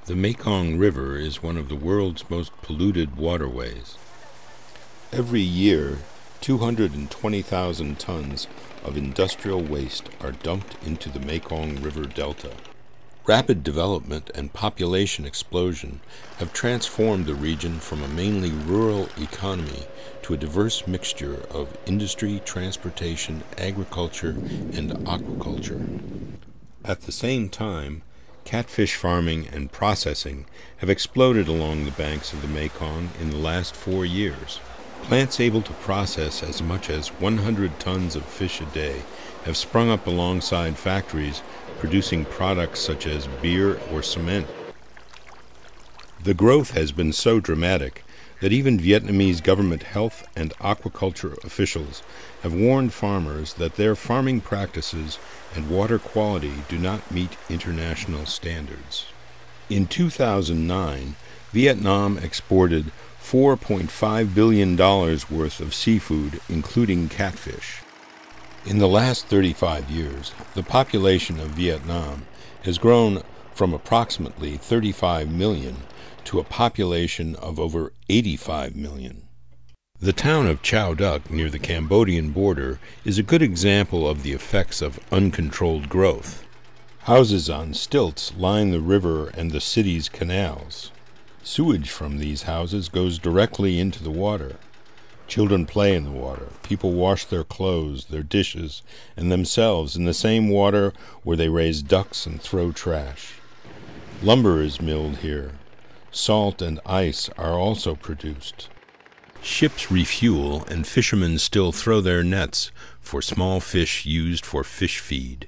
The Mekong River is one of the world's most polluted waterways. Every year, 220,000 tons of industrial waste are dumped into the Mekong River Delta. Rapid development and population explosion have transformed the region from a mainly rural economy to a diverse mixture of industry, transportation, agriculture, and aquaculture. At the same time, catfish farming and processing have exploded along the banks of the Mekong in the last 4 years. Plants able to process as much as 100 tons of fish a day have sprung up alongside factories producing products such as beer or cement. The growth has been so dramatic that even Vietnamese government health and aquaculture officials have warned farmers that their farming practices and water quality do not meet international standards. In 2009, Vietnam exported $4.5 billion worth of seafood, including catfish. In the last 35 years, the population of Vietnam has grown from approximately 35 million to a population of over 85 million. The town of Chau Duc near the Cambodian border is a good example of the effects of uncontrolled growth. Houses on stilts line the river and the city's canals. Sewage from these houses goes directly into the water. Children play in the water. People wash their clothes, their dishes, and themselves in the same water where they raise ducks and throw trash. Lumber is milled here. Salt and ice are also produced. Ships refuel and fishermen still throw their nets for small fish used for fish feed.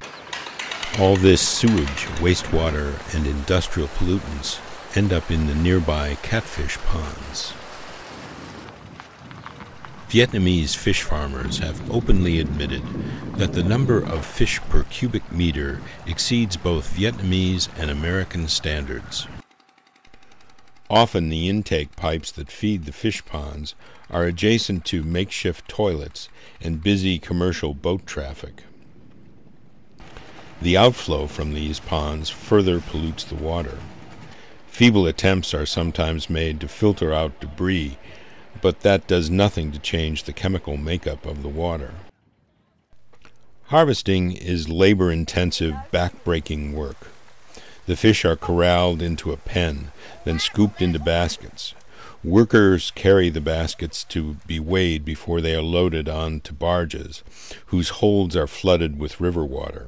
All this sewage, wastewater, and industrial pollutants end up in the nearby catfish ponds. Vietnamese fish farmers have openly admitted that the number of fish per cubic meter exceeds both Vietnamese and American standards. Often the intake pipes that feed the fish ponds are adjacent to makeshift toilets and busy commercial boat traffic. The outflow from these ponds further pollutes the water. Feeble attempts are sometimes made to filter out debris, but that does nothing to change the chemical makeup of the water. Harvesting is labor-intensive, back-breaking work. The fish are corralled into a pen, then scooped into baskets. Workers carry the baskets to be weighed before they are loaded onto barges, whose holds are flooded with river water.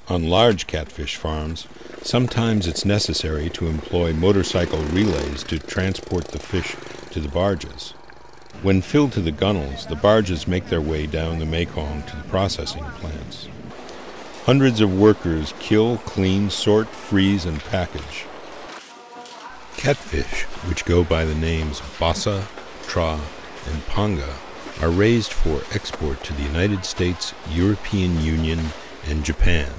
On large catfish farms, sometimes it's necessary to employ motorcycle relays to transport the fish to the barges. When filled to the gunnels, the barges make their way down the Mekong to the processing plants. Hundreds of workers kill, clean, sort, freeze, and package. Catfish, which go by the names BASA, Tra, and Panga, are raised for export to the United States, European Union, and Japan.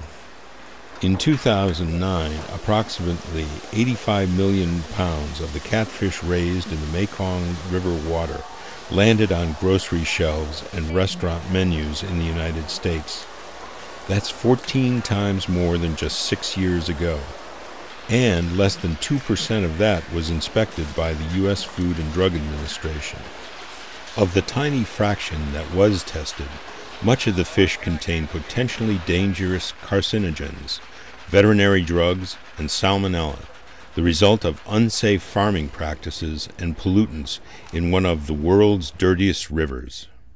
In 2009, approximately 85 million pounds of the catfish raised in the Mekong River water landed on grocery shelves and restaurant menus in the United States. That's 14 times more than just 6 years ago, and less than 2% of that was inspected by the U.S. Food and Drug Administration. Of the tiny fraction that was tested, much of the fish contained potentially dangerous carcinogens, veterinary drugs, and salmonella, the result of unsafe farming practices and pollutants in one of the world's dirtiest rivers.